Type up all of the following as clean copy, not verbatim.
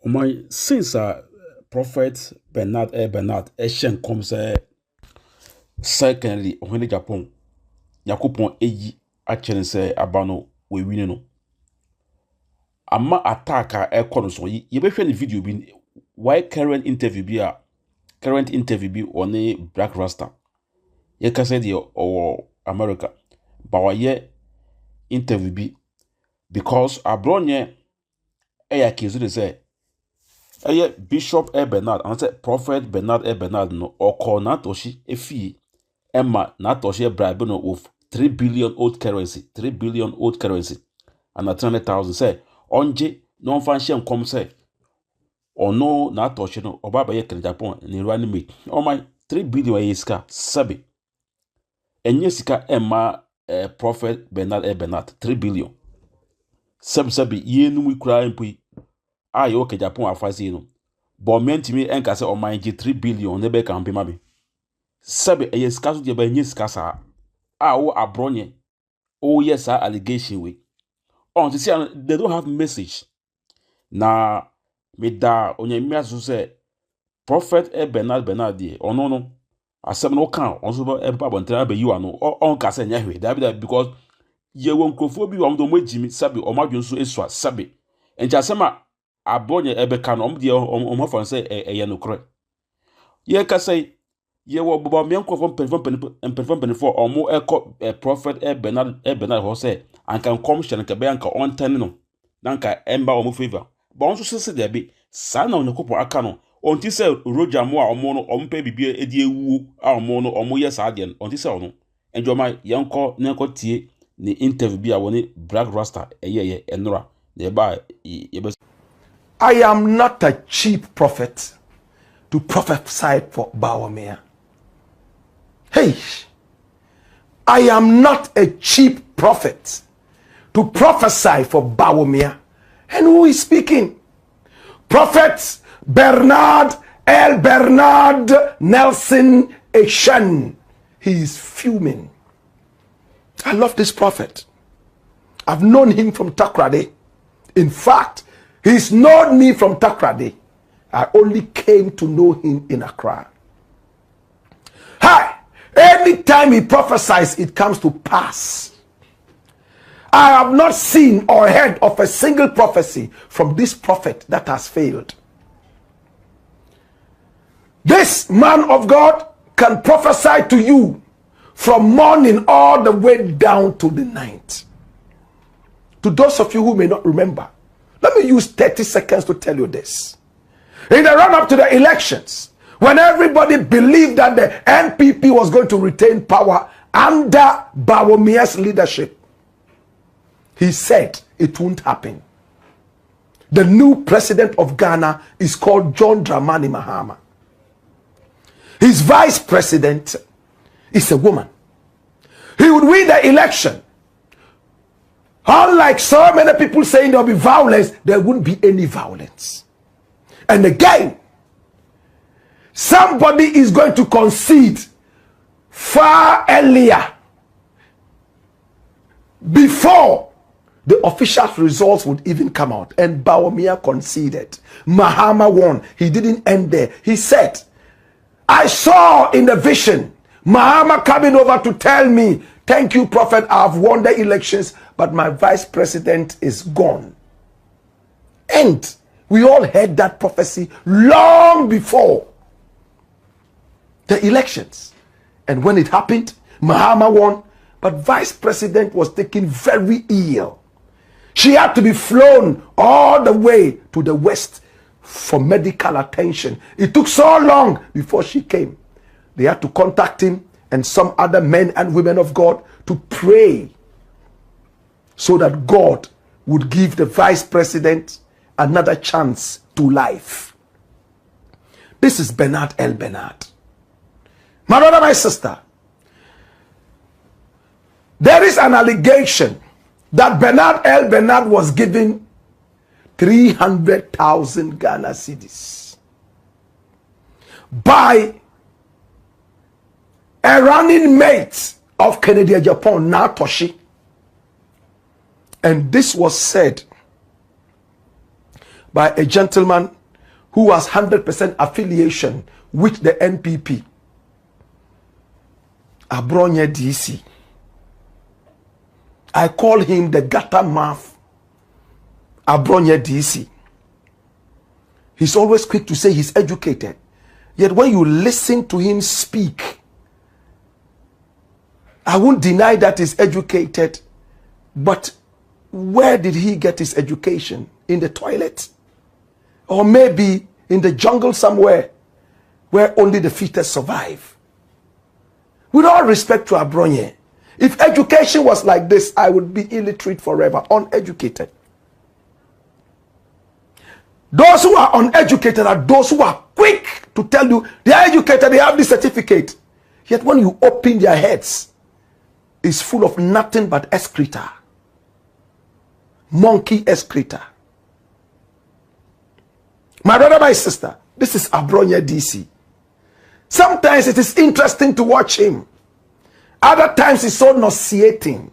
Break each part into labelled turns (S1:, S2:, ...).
S1: My since Prophet Bernard Eshen comes secondly when Japan Yakupon eji actually say abano we win no. Ama attack a kono so ye be hwe video bi why current interview bi on a Black Rasta. Ye ka say the or America. But why interview bi because abronye kizu de say Bishop Bernard and say Prophet Bernard Bernard no or Natoshi efi Emma Natoshi bribe no of 3 billion old currency and 300,000 say onje no fan come say or no Natoshi no or baba ye Kennedy Agyapong ni rani me oh my 3 billion iska sabi enye sika Emma Prophet Bernard 3 billion sabi ye nu kura empui yo Agyapong afasi no but mentimi enka se o manage 3 billion ne be kan pema be sabe sika so de ba nye sika sa wo abronye yes allegation we on to see they don't have message na me da onyamia so say Prophet Bernard de ono no asem no kan on so ba bontra ba yiwa no on ka se nya hwe da because ye won krofo bi wo do magimi sabe o madwon so esua sabe encha asema abonye ebeka no omde omafan say eye no kro ye ka say ye wo bobo me nkofo perform for omo Prophet Bernard ho say anka come shen ka be anka on ten no nanka emba omo favor but on so se de be sa na onyakopo aka no onti say Roger mo a omo no ompa bibie edi ewu a omo no omo ye sa de onti say ono enjoma ye nko tie ni interview bi a woni Black Rasta ye enora na ba ye be
S2: I am not a cheap prophet to prophesy for Bawumia. Hey, I am not a cheap prophet to prophesy for Bawumia. And who is speaking? Prophet Bernard Nelson Eshen. He is fuming. I love this prophet. I've known him from Takrade. In fact, he's known me from Takrade. I only came to know him in Accra. Hi! Anytime he prophesies, it comes to pass. I have not seen or heard of a single prophecy from this prophet that has failed. This man of God can prophesy to you from morning all the way down to the night. To those of you who may not remember, let me use 30 seconds to tell you this. In the run-up to the elections, when everybody believed that the NPP was going to retain power under Bawumia's leadership, he said it won't happen. The new president of Ghana is called John Dramani Mahama. His vice president is a woman. He would win the election. Unlike so many people saying there will be violence, there wouldn't be any violence. And again, somebody is going to concede far earlier before the official results would even come out. And Bawumia conceded. Mahama won. He didn't end there. He said, I saw in the vision Mahama coming over to tell me, thank you, Prophet, I've won the elections, but my vice president is gone. And we all heard that prophecy long before the elections. And when it happened, Mahama won, but vice president was taken very ill. She had to be flown all the way to the west for medical attention. It took so long before she came. They had to contact him and some other men and women of God to pray so that God would give the vice president another chance to life. This is Bernard. My brother, my sister, there is an allegation that Bernard was given 300,000 Ghana cedis by a running mate of Kennedy Agyapong, Natoshi. And this was said by a gentleman who has 100% affiliation with the NPP. Abronye DC. I call him the gutter mouth. Abronye DC. He's always quick to say he's educated. Yet when you listen to him speak, I won't deny that he's educated, but where did he get his education? In the toilet? Or maybe in the jungle somewhere where only the fittest survive? With all respect to Abronye, if education was like this, I would be illiterate forever, uneducated. Those who are uneducated are those who are quick to tell you they are educated, they have this certificate. Yet when you open their heads, it's full of nothing but excreta. Monkey excreta. My brother, my sister, this is Abronye DC. Sometimes it is interesting to watch him. Other times it's so nauseating.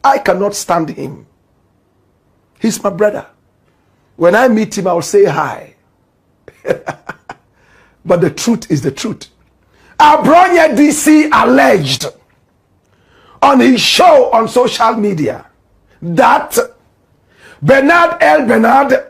S2: I cannot stand him. He's my brother. When I meet him, I'll say hi. But the truth is the truth. Abronye DC alleged on his show on social media that Bernard L. Bernard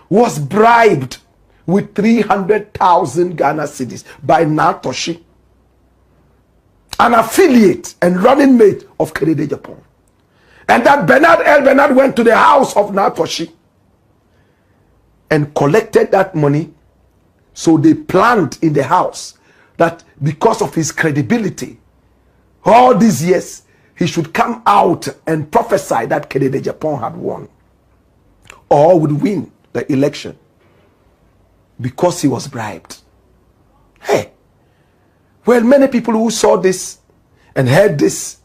S2: was bribed with 300,000 Ghana cedis by Natoshi, an affiliate and running mate of Kennedy Agyapong. And that Bernard L. Bernard went to the house of Natoshi and collected that money. So they planned in the house that because of his credibility, all these years, he should come out and prophesy that Kennedy Agyapong had won or would win the election because he was bribed. Hey, well, many people who saw this and heard this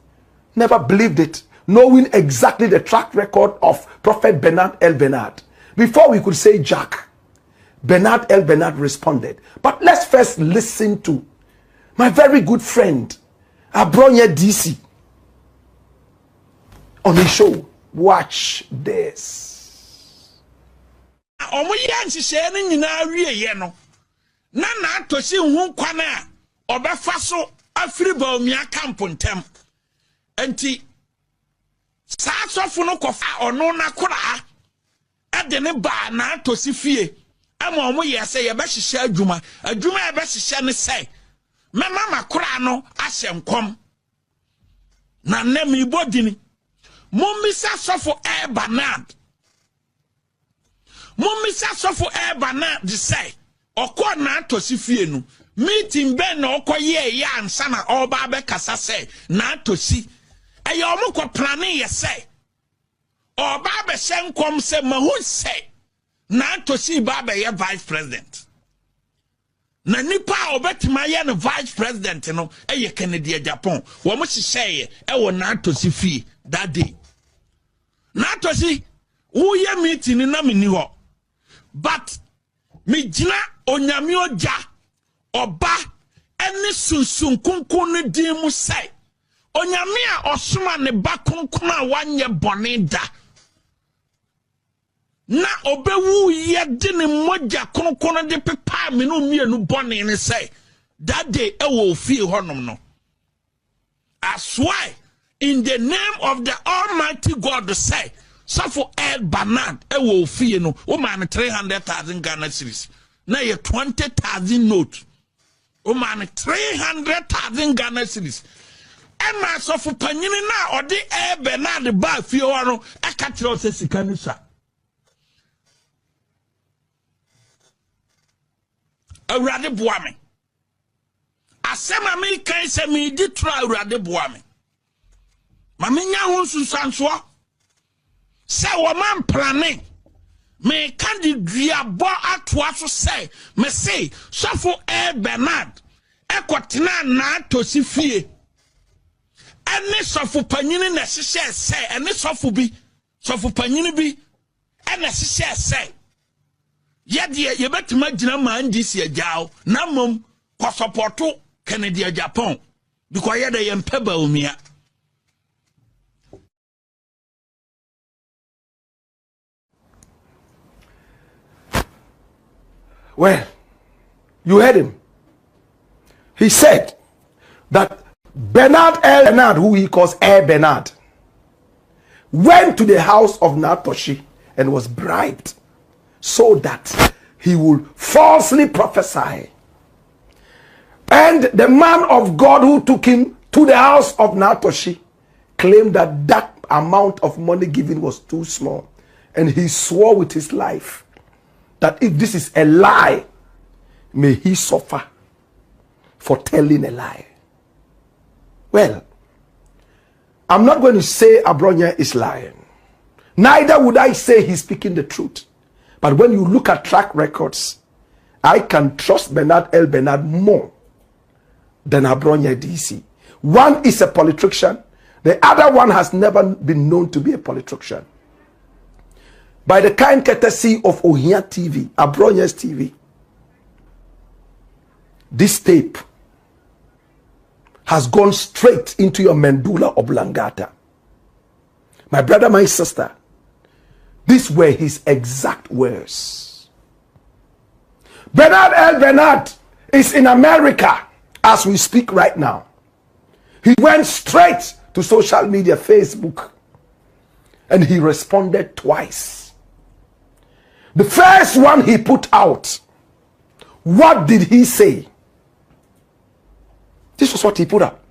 S2: never believed it, knowing exactly the track record of Prophet Bernard L. Bernard. Before we could say Jack, Bernard L. Bernard responded. But let's first listen to my very good friend, Abronye DC, on his show. Watch this.
S3: Omoyansi sheni nyina wie ye no. Na atosi hu kwana a obefa so afiri Bawumia camp ntem. Enti sa asofo no kofa ono na kora ade ne ba na atosi fie. Ama omo ye se ye be hihye adwuma. Adwuma ye be hihye ne se. Mema makora no ahyemkom. Na nemi bodini. Mummisa sofo Bernard. Mummisa sofo Bernard de say okọ na atosi fie no meeting ben na okoye ya ansa na oba be kasa say na atosi eye omukọ plane ye say oba be hyenkom say mahu say na atosi ba be ye vice president na nipa obetima ye no vice president no eye Kennedy Agyapong wo mo hyehyeye e wo na atosi fie that day na atosi wo ye meeting na meni ho. But me jina onyame oja oba eni sunsun kunkun ne din mu sai onyame a osoma ne ba kunkun a wanye bone da na obewu ye de ne moja kunkun de pepa me no mienu bone ne sai that day e wo fie honom no. As why in the name of the Almighty God say so for Bernard, will fee no woman 300,000 Ghana cedis. Now you 20,000 note. Woman 300,000 Ghana cedis. And my so for Panini now or the Bernard the bar Fiorano, I catch you say Sikanusa. A rather boame. I say my me can say me did try rather boame. Maminya won't Sanswa. Say woman planning me candidate bo atwa so say me say so for Bernard ekotena na tosi fie ene so for panyini na hihye say ene so for panyini bi ene hihye say ye de ye betima gina man disi agyaw na mom ko supporto Kennedy Agyapong because ye de yempe Bawumia.
S2: Well, you heard him. He said that Bernard, who he calls Air Bernard, went to the house of Natoshi and was bribed so that he would falsely prophesy. And the man of God who took him to the house of Natoshi claimed that that amount of money given was too small. And he swore with his life that if this is a lie, may he suffer for telling a lie. Well, I'm not going to say Abronya is lying. Neither would I say he's speaking the truth. But when you look at track records, I can trust Bernard more than Abronya DC. One is a politician. The other one has never been known to be a politician. By the kind courtesy of Ohia TV, Abronya's TV, this tape has gone straight into your medulla oblongata. My brother, my sister, these were his exact words. Bernard is in America as we speak right now. He went straight to social media, Facebook, and he responded twice. The first one he put out, what did he say? This was what he put up.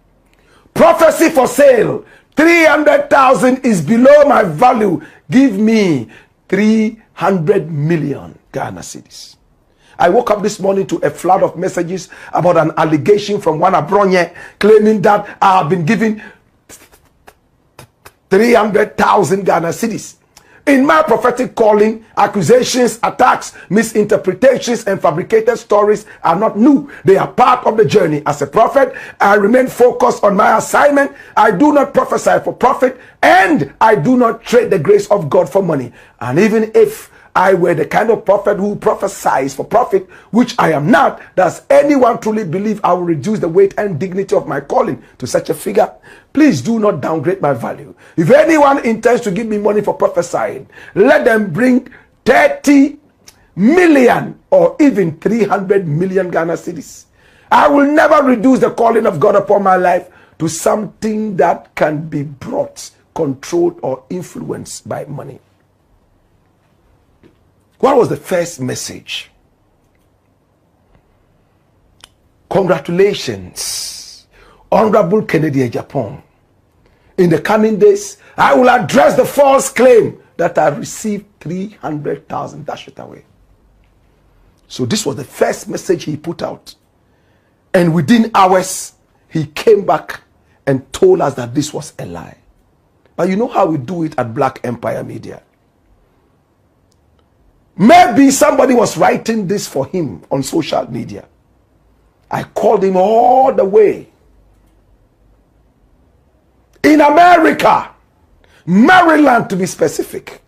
S2: Prophecy for sale. 300,000 is below my value. Give me 300 million Ghana cedis. I woke up this morning to a flood of messages about an allegation from one Abronye claiming that I have been given 300,000 Ghana cedis. In my prophetic calling, accusations, attacks, misinterpretations, and fabricated stories are not new. They are part of the journey. As a prophet, I remain focused on my assignment. I do not prophesy for profit, and I do not trade the grace of God for money. And even if I were the kind of prophet who prophesies for profit, which I am not, does anyone truly believe I will reduce the weight and dignity of my calling to such a figure? Please do not downgrade my value. If anyone intends to give me money for prophesying, let them bring 30 million or even 300 million Ghana cedis. I will never reduce the calling of God upon my life to something that can be brought, controlled, or influenced by money. What was the first message? Congratulations, Honorable Kennedy Agyapong. In the coming days, I will address the false claim that I received 300,000. Dash it away. So this was the first message he put out. And within hours, he came back and told us that this was a lie. But you know how we do it at Black Empire Media. Maybe somebody was writing this for him on social media. I called him all the way. In America, Maryland to be specific.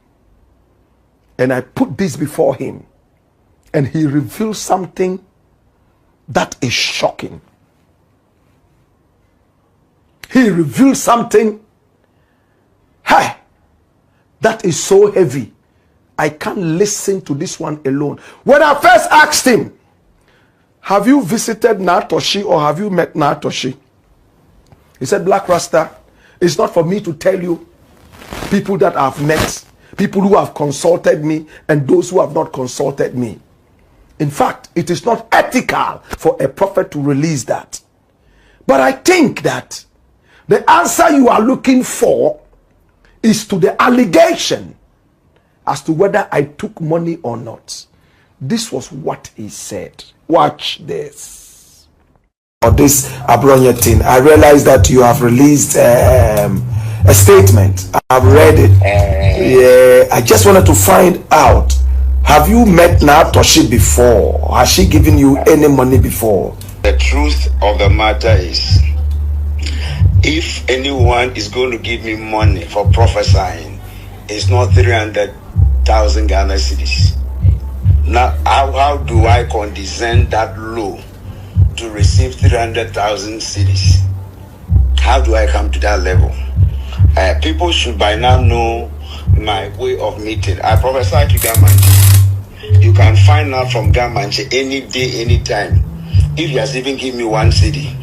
S2: And I put this before him. And he revealed something that is shocking. He revealed something, hey, that is so heavy. I can't listen to this one alone. When I first asked him, have you visited Natoshi or have you met Natoshi? He said, Black Rasta, it's not for me to tell you people that I've met, people who have consulted me and those who have not consulted me. In fact, it is not ethical for a prophet to release that. But I think that the answer you are looking for is to the allegation as to whether I took money or not. This was what he said. Watch this. For this Abronya thing, I realized that you have released a statement. I've read it. Yeah, I just wanted to find out, have you met Natoshi before? Has she given you any money before?
S4: The truth of the matter is, if anyone is going to give me money for prophesying, it's not 300,000 Ghana cedis. Now, how do I condescend that low to receive 300,000 cedis? How do I come to that level? People should by now know my way of meeting. I prophesy to Ghana you can find out from Gamanche any day, any time. If he has even given me 1 cedi,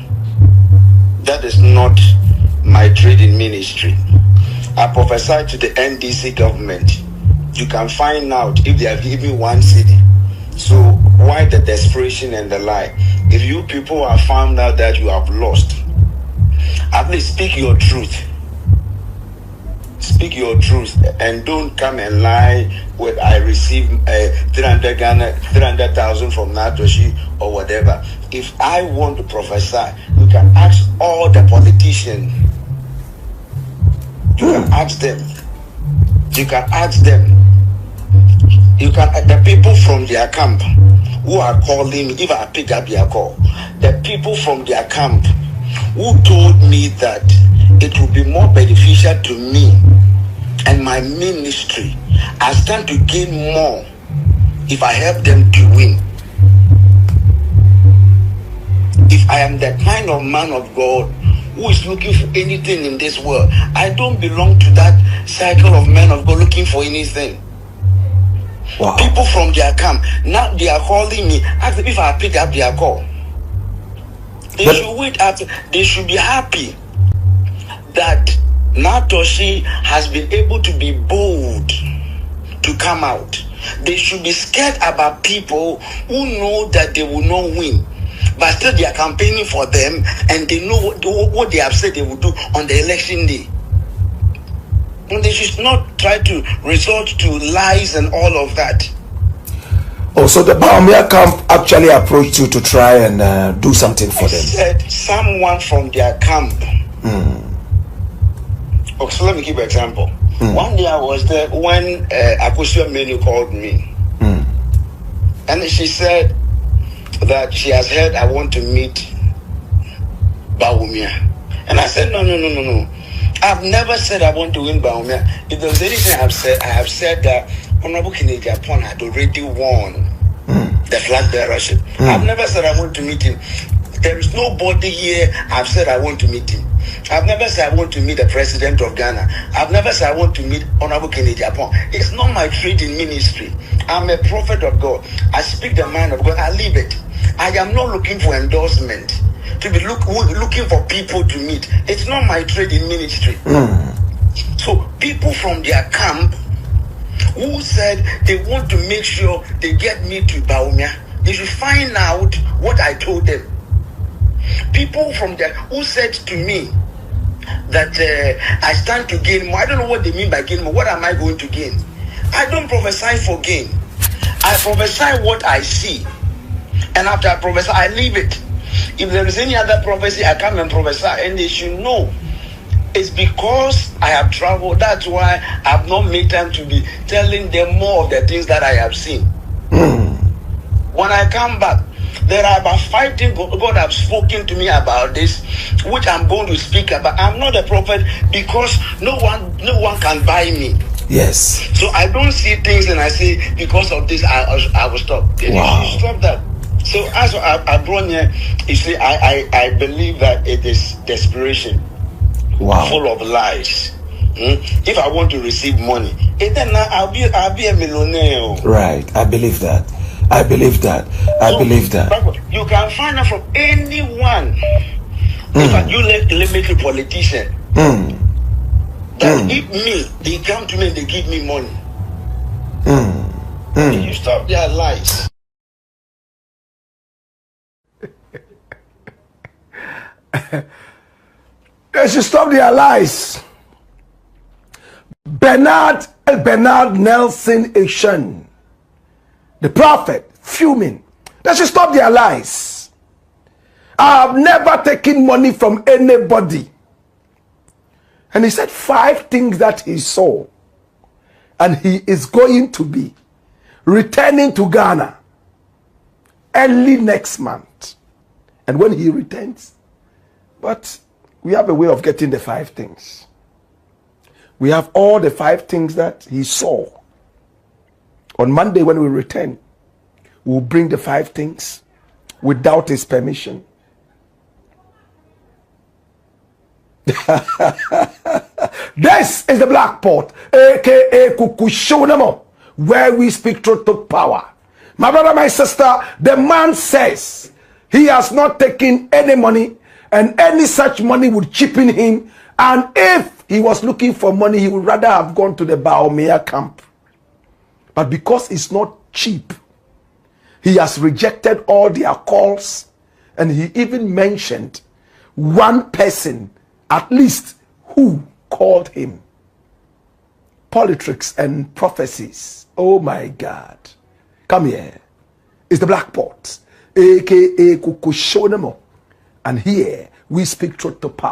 S4: that is not my trading ministry. I prophesy to the NDC government. You can find out if they have given me 1 cedi. So why the desperation and the lie? If you people have found out that you have lost, at least speak your truth. Speak your truth and don't come and lie with I received 300,000 from Natoshi or whatever. If I want to prophesy, you can ask all the politicians. You can ask them. You can ask them. You can the people from their camp who are calling me, if I pick up their call, the people from their camp who told me that it will be more beneficial to me and my ministry, I stand to gain more if I help them to win. If I am the kind of man of God who is looking for anything in this world, I don't belong to that cycle of men of God looking for anything. Wow. People from their camp, now they are calling me, ask if I pick up their call. They should wait after, they should be happy that Natoshi has been able to be bold to come out. They should be scared about people who know that they will not win, but still they are campaigning for them and they know what they have said they will do on the election day. And they should not try to resort to lies and all of that.
S2: Oh, so the Bawumia camp actually approached you to try and do something for them?
S4: Said someone from their camp. Okay, so let me give an example. One day I was there when Akusua Menu called me. And she said that she has heard I want to meet Bawumia. And I said, no. I've never said I want to win Bawumia. If there's anything I have said that Honorable Kennedy Agyapong had already won the flag bearership. I've never said I want to meet him. There is nobody here I've said I want to meet him. I've never said I want to meet the president of Ghana. I've never said I want to meet Honorable Kennedy Agyapong. It's not my trading ministry. I'm a prophet of God. I speak the mind of God. I live it. I am not looking for endorsement, to be looking for people to meet. It's not my trading ministry. So people from their camp who said they want to make sure they get me to Bawumia, they should find out what I told them. People from there who said to me that I stand to gain more. I don't know what they mean by gain more. What am I going to gain? I don't prophesy for gain. I prophesy what I see. And after I prophesy, I leave it. If there is any other prophecy, I come and prophesy. And they should know it's because I have traveled. That's why I have not made time to be telling them more of the things that I have seen. When I come back, there are about 5 things God has spoken to me about this, which I'm going to speak about. I'm not a prophet because no one can buy me.
S2: Yes.
S4: So I don't see things and I say, because of this, I will stop.
S2: Wow.
S4: You stop that. So as I brought here, you see, I believe that it is desperation.
S2: Wow.
S4: Full of lies. If I want to receive money, then I'll be a millionaire.
S2: Right. I believe that. I believe that.
S4: You can find out from anyone. If you limit to politician, that if me, they come to me and they give me money. You stop their lies.
S2: They should stop their lies. Bernard Nelson Ishan, the prophet, fuming. They should stop their lies. I have never taken money from anybody. And he said 5 things that he saw. And he is going to be returning to Ghana early next month. And when he returns, but we have a way of getting the 5 things. We have all the 5 things that he saw. On Monday when we return, we'll bring the 5 things without his permission. This is the Black Pot, aka Kukushonamo, where we speak truth to power. My brother, my sister, the man says he has not taken any money, and any such money would cheapen him. And if he was looking for money, he would rather have gone to the Bawumia camp. But because it's not cheap, he has rejected all their calls. And he even mentioned one person, at least, who called him. Politics and prophecies. Oh my God. Come here. It's the Black Pot, aka Kukushonemo. And here we speak truth to power.